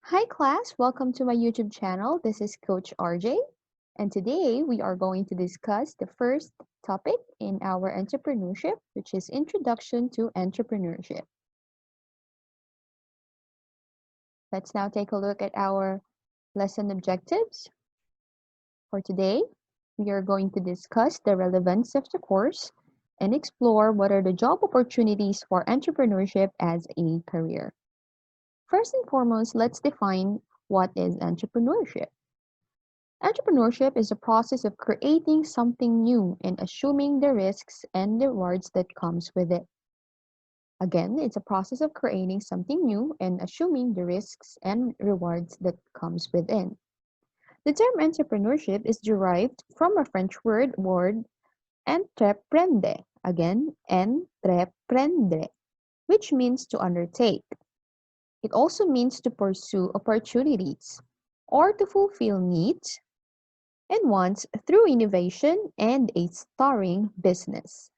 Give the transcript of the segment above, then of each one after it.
Hi class, welcome to my YouTube channel. This is Coach RJ, and today we are going to discuss the first topic in our entrepreneurship, which is Introduction to Entrepreneurship. Let's now take a look at our lesson objectives. For today, we are going to discuss the relevance of the course and explore what are the job opportunities for entrepreneurship as a career. First and foremost, let's define what is entrepreneurship. Entrepreneurship is a process of creating something new and assuming the risks and the rewards that comes with it. Again, it's a process of creating something new and assuming the risks and rewards that comes within. The term entrepreneurship is derived from a French word entreprendre. Again, entreprendre, which means to undertake. It also means to pursue opportunities or to fulfill needs and wants through innovation and a stirring business.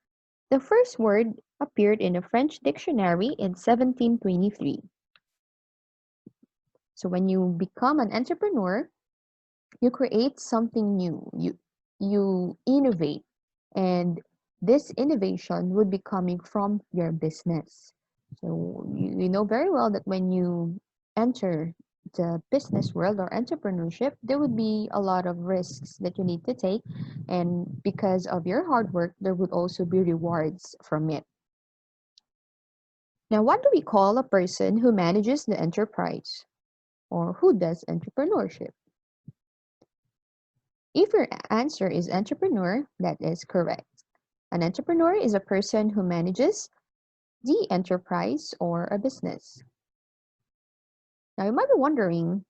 The first word appeared in a French dictionary in 1723. So when you become an entrepreneur, you create something new, you innovate, and this innovation would be coming from your business. So you know very well that when you enter the business world or entrepreneurship, there would be a lot of risks that you need to take. And because of your hard work, there would also be rewards from it. Now, what do we call a person who manages the enterprise or who does entrepreneurship? If your answer is entrepreneur, that is correct. An entrepreneur is a person who manages the enterprise or a business. Now, you might be wondering,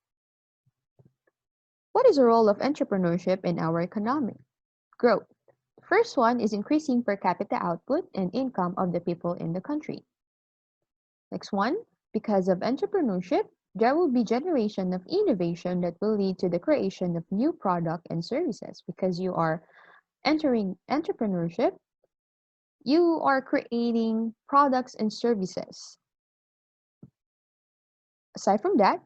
what is the role of entrepreneurship in our economic growth? The first one is increasing per capita output and income of the people in the country. Next one, because of entrepreneurship, there will be generation of innovation that will lead to the creation of new product and services. Because you are entering entrepreneurship, you are creating products and services. Aside from that,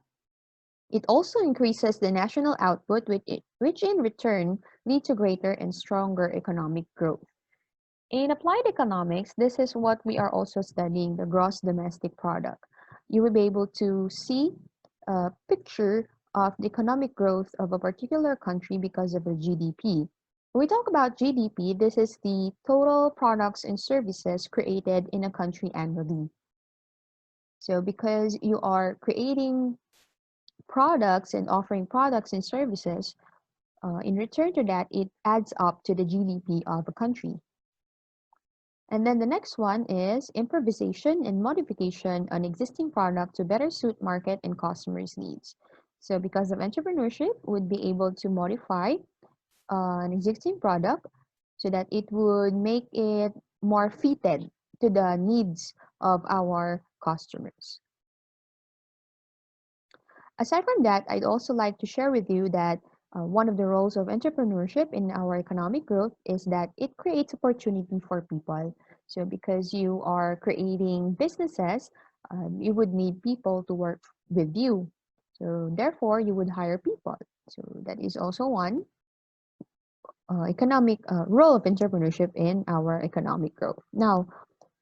it also increases the national output, which in return lead to greater and stronger economic growth. In applied economics, this is what we are also studying, the gross domestic product. You will be able to see a picture of the economic growth of a particular country because of the GDP. When we talk about GDP, this is the total products and services created in a country annually. So because you are creating products and offering products and services, in return to that, it adds up to the GDP of a country. And then the next one is improvisation and modification on existing product to better suit market and customers' needs. So because of entrepreneurship, would be able to modify an existing product so that it would make it more fitted to the needs of our customers. Aside from that, I'd also like to share with you that one of the roles of entrepreneurship in our economic growth is that it creates opportunity for people. So because you are creating businesses, you would need people to work with you. So therefore, you would hire people. So that is also one economic role of entrepreneurship in our economic growth. Now,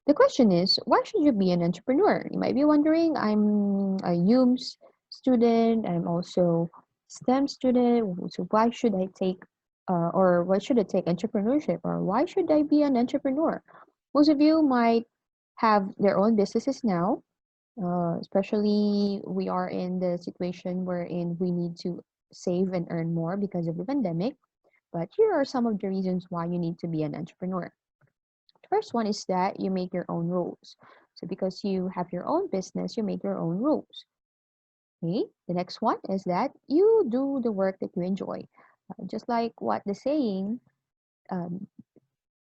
the question is, why should you be an entrepreneur? You might be wondering, I'm a UMS student, I'm also STEM student, so why should I take or why should I take entrepreneurship, or why should I be an entrepreneur? Most of you might have their own businesses now, especially we are in the situation wherein we need to save and earn more because of the pandemic. But here are some of the reasons why you need to be an entrepreneur. First one is that you make your own rules. So because you have your own business, you make your own rules. Okay. The next one is that you do the work that you enjoy. Just like what the saying um,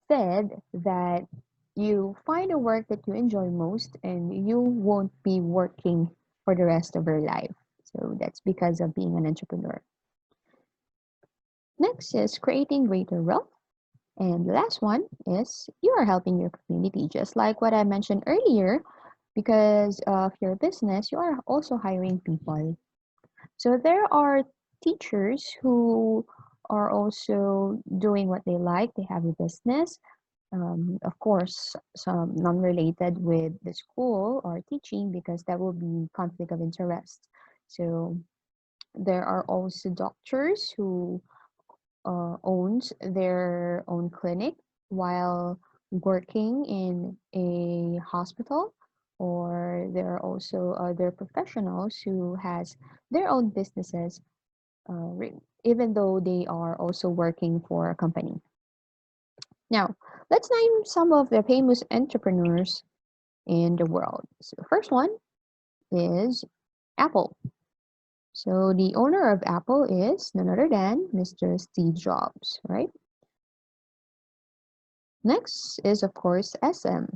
said, that you find a work that you enjoy most and you won't be working for the rest of your life. So that's because of being an entrepreneur. Next is creating greater wealth. And the last one is you are helping your community, just like what I mentioned earlier, because of your business, you are also hiring people. So there are teachers who are also doing what they like. They have a business. Of course, some non-related with the school or teaching because that will be conflict of interest. So there are also doctors who owns their own clinic while working in a hospital, or there are also other professionals who has their own businesses, even though they are also working for a company. Now, let's name some of the famous entrepreneurs in the world. So the first one is Apple. So the owner of Apple is none other than Mr. Steve Jobs, right? Next is, of course, SM.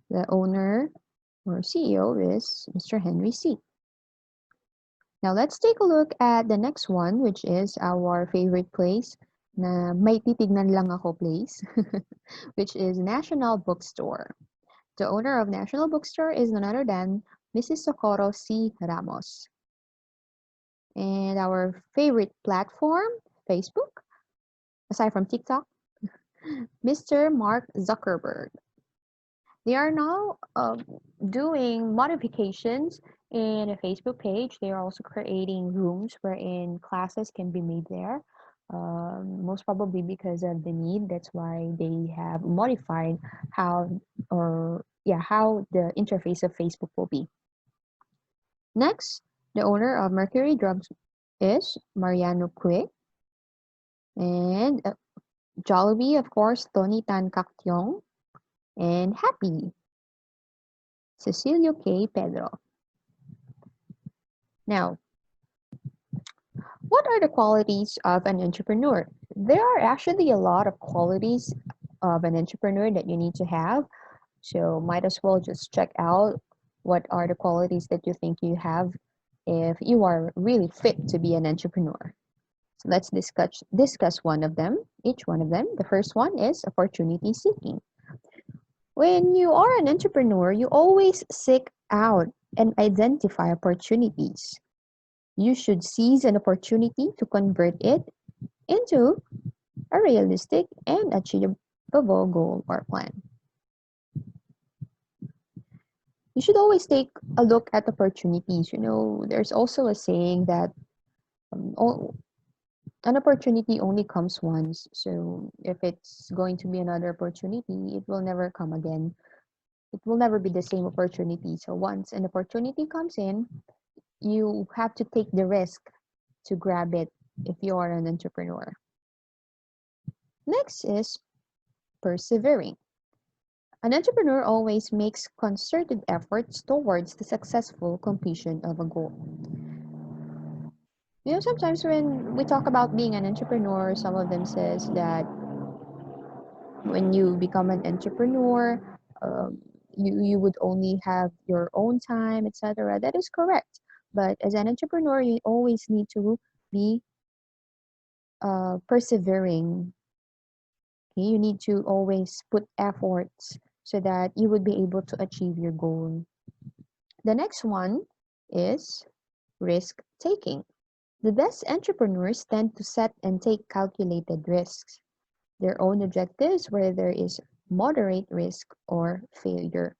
The owner or CEO is Mr. Henry C. Now, let's take a look at the next one, which is our favorite place, na may titignan lang ako place, which is National Bookstore. The owner of National Bookstore is none other than Mrs. Socorro C. Ramos. And our favorite platform, Facebook, aside from TikTok, Mr. Mark Zuckerberg. They are now doing modifications in a Facebook page. They are also creating rooms wherein classes can be made there. Most probably because of the need. That's why they have modified how how the interface of Facebook will be. Next, the owner of Mercury Drugs is Mariano Cue, and Jollibee, of course, Tony Tan Caktiong, and Happy, Cecilio K. Pedro. Now, what are the qualities of an entrepreneur? There are actually a lot of qualities of an entrepreneur that you need to have. So might as well just check out what are the qualities that you think you have if you are really fit to be an entrepreneur. So let's discuss one of them, each one of them. The first one is opportunity seeking. When you are an entrepreneur, you always seek out and identify opportunities. You should seize an opportunity to convert it into a realistic and achievable goal or plan. You should always take a look at opportunities. You know, there's also a saying that an opportunity only comes once. So if it's going to be another opportunity, it will never come again. It will never be the same opportunity. So once an opportunity comes in, you have to take the risk to grab it if you are an entrepreneur. Next is persevering. An entrepreneur always makes concerted efforts towards the successful completion of a goal. You know, sometimes when we talk about being an entrepreneur, some of them says that when you become an entrepreneur, you would only have your own time, etc. That is correct. But as an entrepreneur, you always need to be persevering. Okay? You need to always put efforts so that you would be able to achieve your goal. The next one is risk taking. The best entrepreneurs tend to set and take calculated risks, their own objectives where there is moderate risk or failure.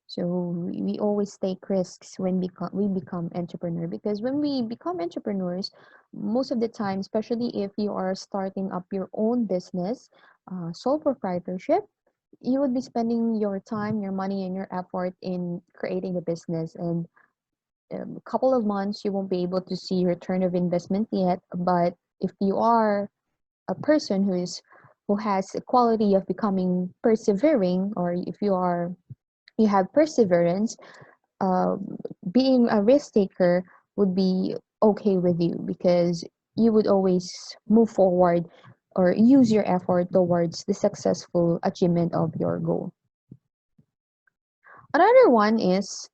So we always take risks when we become entrepreneur, because when we become entrepreneurs, most of the time, especially if you are starting up your own business, sole proprietorship, you would be spending your time, your money, and your effort in creating the business. And a couple of months, you won't be able to see return of investment yet. But if you are a person who has a quality of becoming persevering, or if you have perseverance, being a risk taker would be okay with you, because you would always move forward or use your effort towards the successful achievement of your goal. Another one is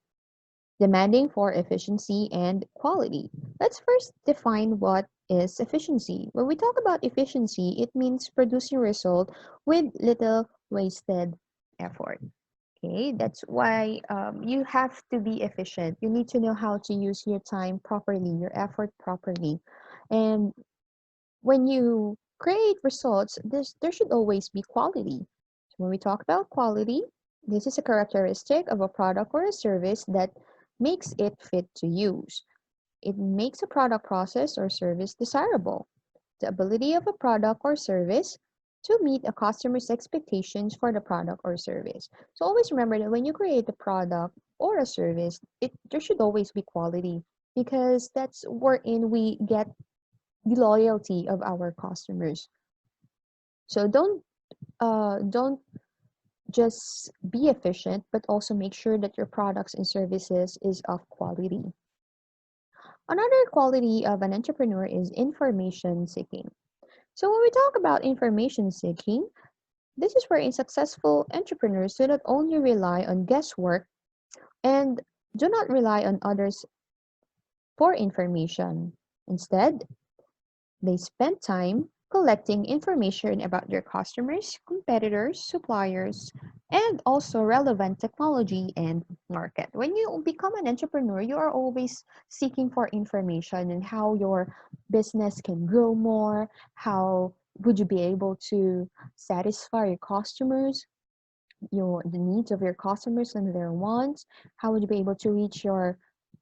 demanding for efficiency and quality. Let's first define what is efficiency. When we talk about efficiency, it means producing result with little wasted effort. Okay, that's why you have to be efficient. You need to know how to use your time properly, your effort properly. And when you create results, there should always be quality. So when we talk about quality, this is a characteristic of a product or a service that makes it fit to use. It makes a product, process, or service desirable. The ability of a product or service to meet a customer's expectations for the product or service. So always remember that when you create a product or a service, there should always be quality, because that's wherein we get the loyalty of our customers. So don't just be efficient, but also make sure that your products and services is of quality. Another quality of an entrepreneur is information seeking. So when we talk about information seeking, this is where in successful entrepreneurs do not only rely on guesswork and do not rely on others for information. Instead, they spend time collecting information about their customers, competitors, suppliers, and also relevant technology and market. When you become an entrepreneur, you are always seeking for information and how your business can grow more, how would you be able to satisfy your customers, the needs of your customers and their wants, how would you be able to reach your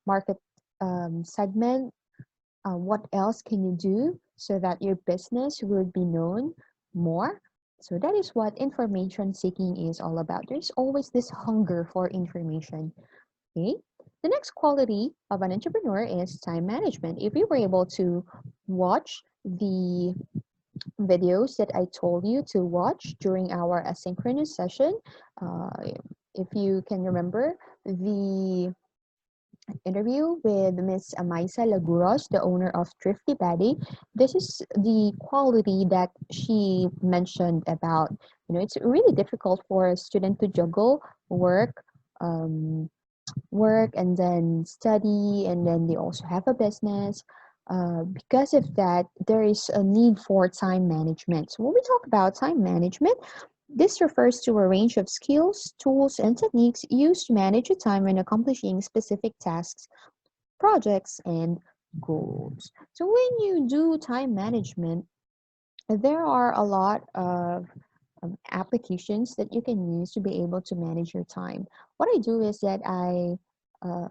market segment, what else can you do so that your business will be known more? So that is what information seeking is all about. There's always this hunger for information. Okay. The next quality of an entrepreneur is time management. If you were able to watch the videos that I told you to watch during our asynchronous session, uh, if you can remember the interview with Miss Amaisa Laguros, the owner of Thrifty Paddy. This is the quality that she mentioned about. It's really difficult for a student to juggle work, um, work and then study, and then they also have a business. Because of that, there is a need for time management. So when we talk about time management, this refers to a range of skills, tools, and techniques used to manage your time when accomplishing specific tasks, projects, and goals. So when you do time management, there are a lot of applications that you can use to be able to manage your time. What I do is that I uh,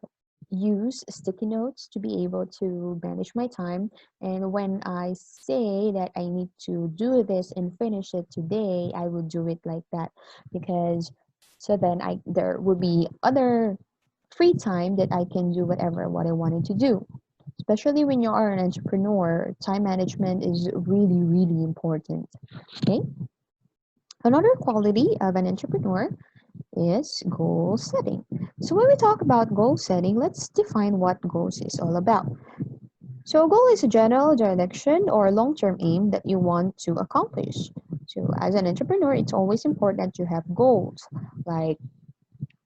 use sticky notes to be able to manage my time. And when I say that I need to do this and finish it today, I will do it like that, because so then there will be other free time that I can do what I wanted to do. Especially when you are an entrepreneur, time management is really, really important. Okay. Another quality of an entrepreneur is goal setting. So when we talk about goal setting, let's define what goals is all about. So a goal is a general direction or long-term aim that you want to accomplish. So as an entrepreneur, it's always important to have goals. Like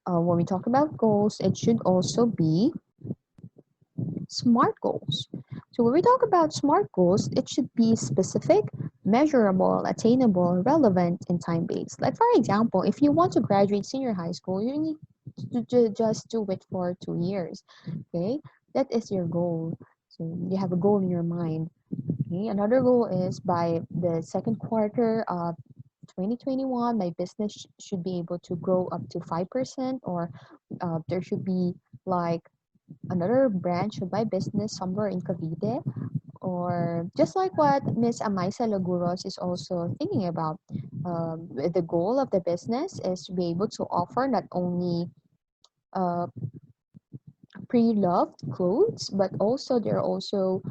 when we talk about goals, it should also be SMART goals. So when we talk about SMART goals, it should be specific, measurable, attainable, relevant, and time-based. Like for example, if you want to graduate senior high school, you need to just do it for 2 years. Okay, that is your goal. So you have a goal in your mind. Okay, another goal is by the second quarter of 2021, my business should be able to grow up to 5%, or there should be like another branch of my business somewhere in Cavite, or just like what Miss Amaisa Laguros is also thinking about. The goal of the business is to be able to offer not only uh, pre-loved clothes, but also they're also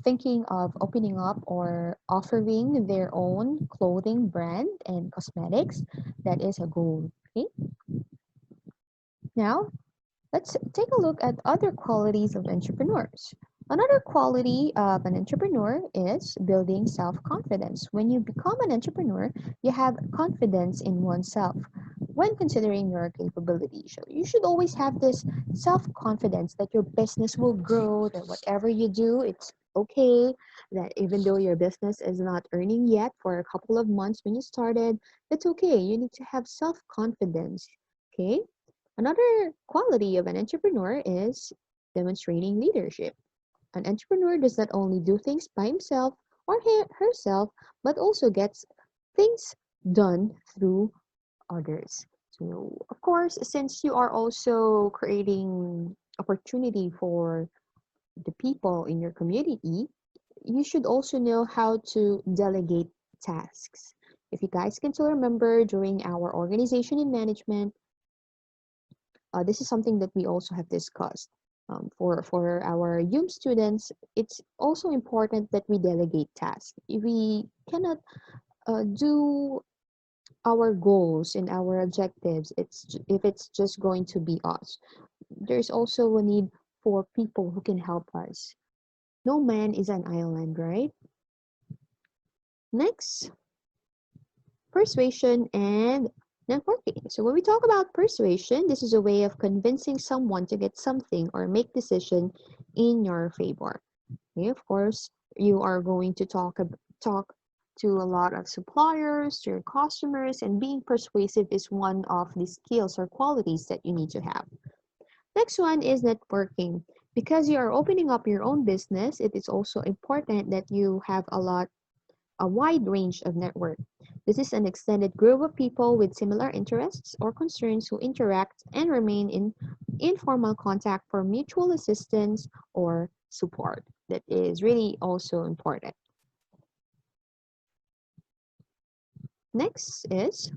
thinking of opening up or offering their own clothing brand and cosmetics. That is a goal. Okay. Now, let's take a look at other qualities of entrepreneurs. Another quality of an entrepreneur is building self-confidence. When you become an entrepreneur, you have confidence in oneself when considering your capability. So you should always have this self-confidence that your business will grow, that whatever you do, it's okay, that even though your business is not earning yet for a couple of months when you started, that's okay. You need to have self-confidence. Okay. Another quality of an entrepreneur is demonstrating leadership. An entrepreneur does not only do things by himself or herself, but also gets things done through others. So, of course, since you are also creating opportunity for the people in your community, you should also know how to delegate tasks. If you guys can still remember during our organization and management, this is something that we also have discussed. For our YUM students, it's also important that we delegate tasks. If we cannot do our goals and our objectives, if it's just going to be us, there's also a need for people who can help us. No man is an island, right? Next, persuasion and networking. So when we talk about persuasion, this is a way of convincing someone to get something or make decision in your favor. Okay, of course, you are going to talk to a lot of suppliers, to your customers, and being persuasive is one of the skills or qualities that you need to have. Next one is networking. Because you are opening up your own business, it is also important that you have a wide range of network. This is an extended group of people with similar interests or concerns who interact and remain in informal contact for mutual assistance or support. That is really also important. Next is,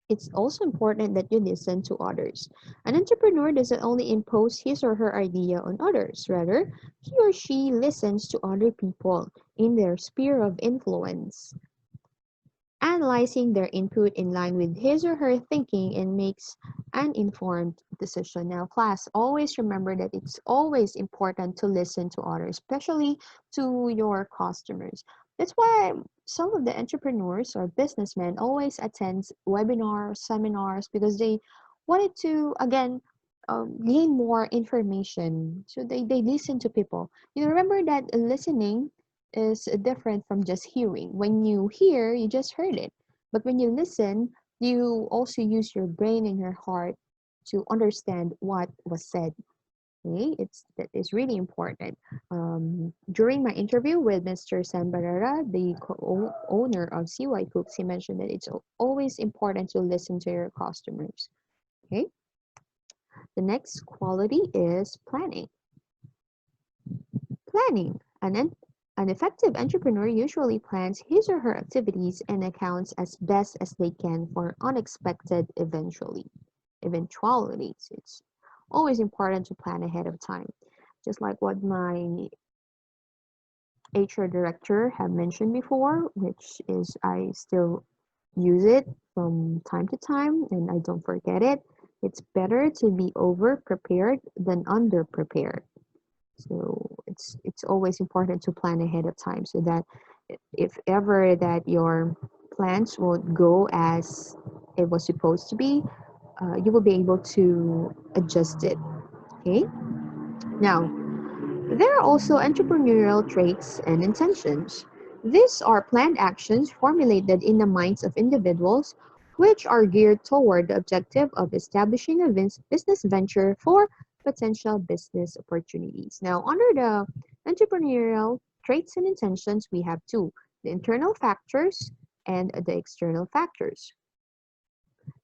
it's also important that you listen to others. An entrepreneur doesn't only impose his or her idea on others, rather, he or she listens to other people in their sphere of influence, analyzing their input in line with his or her thinking and makes an informed decision. Now, class, always remember that it's always important to listen to others, especially to your customers. That's why some of the entrepreneurs or businessmen always attend webinars, seminars, because they wanted to, again, gain more information. So they listen to people. You remember that listening is different from just hearing. When you hear, you just heard it. But when you listen, you also use your brain and your heart to understand what was said. Okay, that is really important. During my interview with Mr. San Barrera, the owner of CY Cooks, he mentioned that it's always important to listen to your customers. Okay, the next quality is planning. Planning. An effective entrepreneur usually plans his or her activities and accounts as best as they can for unexpected eventualities. It's always important to plan ahead of time. Just like what my HR director have mentioned before, which is I still use it from time to time and I don't forget it. It's better to be over prepared than under prepared. So it's always important to plan ahead of time so that if ever that your plans won't go as it was supposed to be, you will be able to adjust it. Okay. Now, there are also entrepreneurial traits and intentions. These are planned actions formulated in the minds of individuals which are geared toward the objective of establishing a business venture for potential business opportunities. Now, under the entrepreneurial traits and intentions, we have two, the internal factors and the external factors.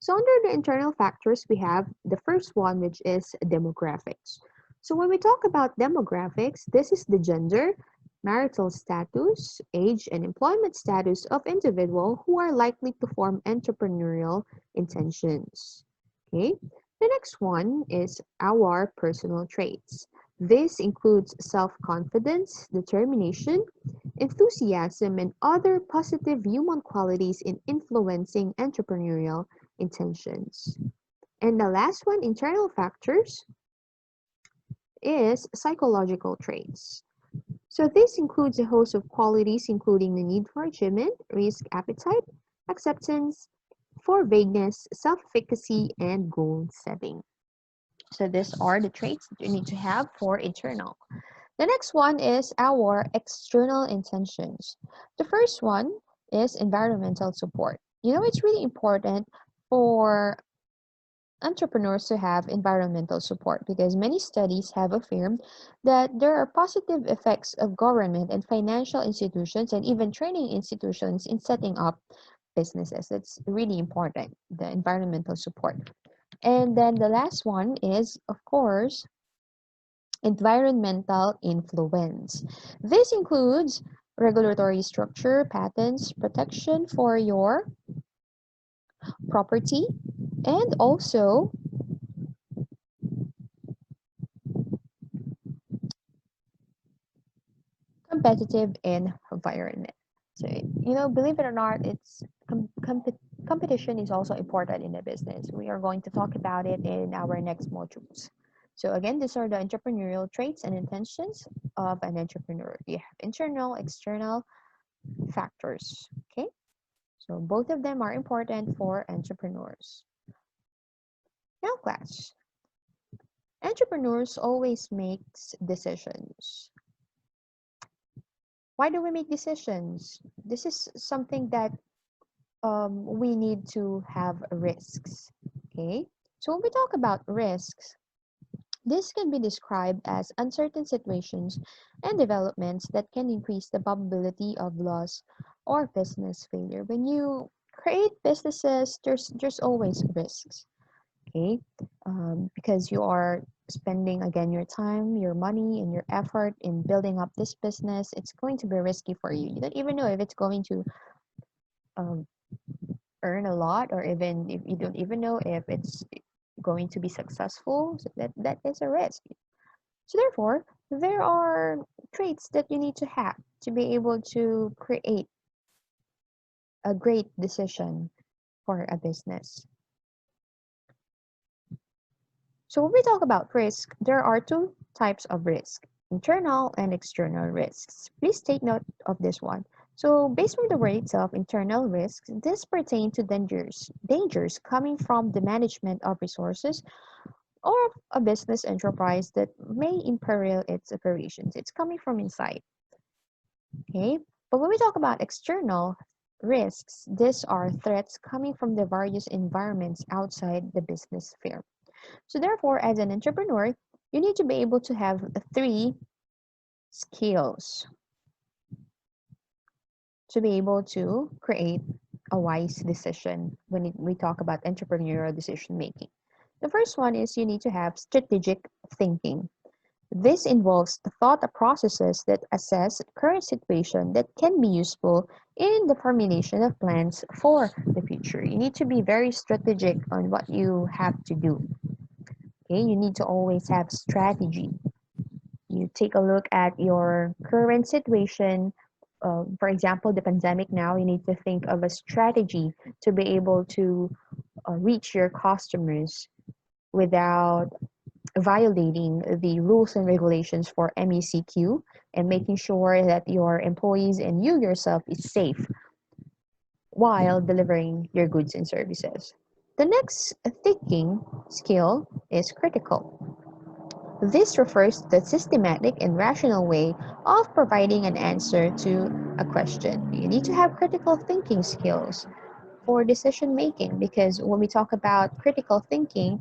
So under the internal factors, we have the first one, which is demographics. So when we talk about demographics, this is the gender, marital status, age, and employment status of individual who are likely to form entrepreneurial intentions. Okay. The next one is our personal traits. This includes self-confidence, determination, enthusiasm, and other positive human qualities in influencing entrepreneurial intentions. And the last one, internal factors, is psychological traits. So this includes a host of qualities including the need for achievement, risk appetite, acceptance, for vagueness, self-efficacy, and goal setting. So these are the traits that you need to have for internal. The next one is our external intentions. The first one is environmental support. You know, it's really important for entrepreneurs to have environmental support because many studies have affirmed that there are positive effects of government and financial institutions and even training institutions in setting up businesses. That's really important, the environmental support. And then the last one is, of course, environmental influence. This includes regulatory structure, patents, protection for your property, and also competitive environment. So, believe it or not, it's competition is also important in a business. We are going to talk about it in our next modules. So again, these are the entrepreneurial traits and intentions of an entrepreneur. You have internal, external factors. Okay, so both of them are important for entrepreneurs. Now, class. Entrepreneurs always makes decisions. Why do we make decisions? This is something that we need to have risks. Okay, so when we talk about risks, this can be described as uncertain situations and developments that can increase the probability of loss or business failure. When you create businesses, there's always risks. Okay, because you are spending again your time, your money, and your effort in building up this business. It's going to be risky for you. You don't even know if it's going to um, earn a lot, or even if you don't even know if it's going to be successful. So that is a risk. So therefore, there are traits that you need to have to be able to create a great decision for a business. So when we talk about risk, there are two types of risk, internal and external risks. Please take note of this one. So based on the word itself, internal risks, this pertain to dangers coming from the management of resources or a business enterprise that may imperil its operations. It's coming from inside. Okay, but when we talk about external risks, these are threats coming from the various environments outside the business sphere. So therefore, as an entrepreneur, you need to be able to have three skills to be able to create a wise decision when we talk about entrepreneurial decision making. The first one is you need to have strategic thinking. This involves the thought processes that assess current situation that can be useful in the formulation of plans for the future. You need to be very strategic on what you have to do. Okay, you need to always have strategy. You take a look at your current situation. For example, the pandemic now, you need to think of a strategy to be able to reach your customers without violating the rules and regulations for MECQ and making sure that your employees and you yourself is safe while delivering your goods and services. The next thinking skill is critical. This refers to the systematic and rational way of providing an answer to a question. You need to have critical thinking skills for decision making because when we talk about critical thinking,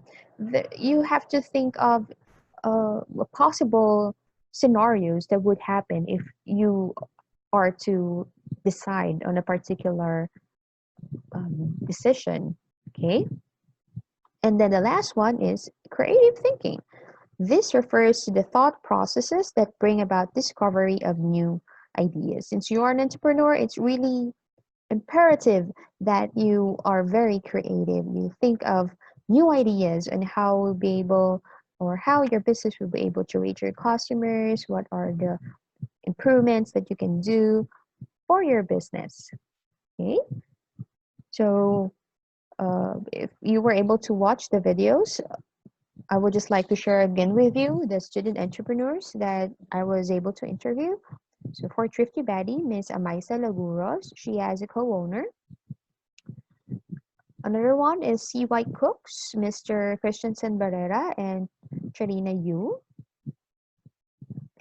you have to think of possible scenarios that would happen if you are to decide on a particular decision. Okay, and then the last one is creative thinking. This refers to the thought processes that bring about discovery of new ideas. Since you are an entrepreneur, it's really imperative that you are very creative. You think of new ideas and how will be able or how your business will be able to reach your customers, what are the improvements that you can do for your business. Okay, so if you were able to watch the videos, I would just like to share again with you the student entrepreneurs that I was able to interview. So for Thrifty Betty, Miss Amaisa Laguros, she has a co-owner. Another one is CY Cooks, Mr. Christensen Barrera and Charina Yu.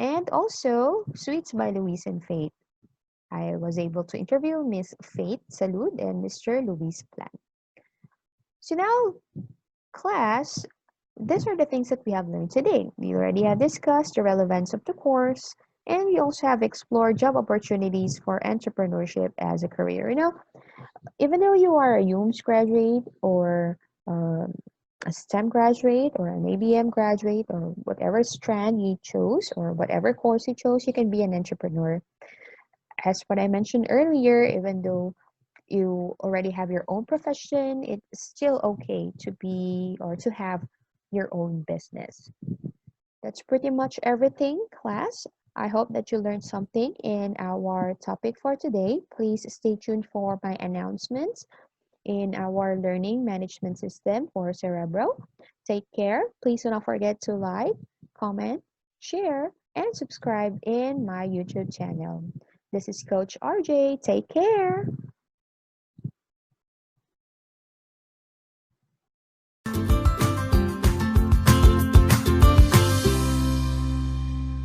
And also Sweets by Luis and Faith. I was able to interview Miss Faith Salud and Mr. Luis Plan. So now class, these are the things that we have learned today. We already have discussed the relevance of the course, and we also have explored job opportunities for entrepreneurship as a career. Even though you are a UMS graduate or um, a STEM graduate or an ABM graduate or whatever strand you chose or whatever course you chose, you can be an entrepreneur. As what I mentioned earlier, even though you already have your own profession, it's still okay to be or to have your own business. That's pretty much everything, class. I hope that you learned something in our topic for today. Please stay tuned for my announcements in our learning management system for Cerebro. Take care. Please do not forget to like, comment, share, and subscribe in my YouTube channel. This is Coach RJ. Take care.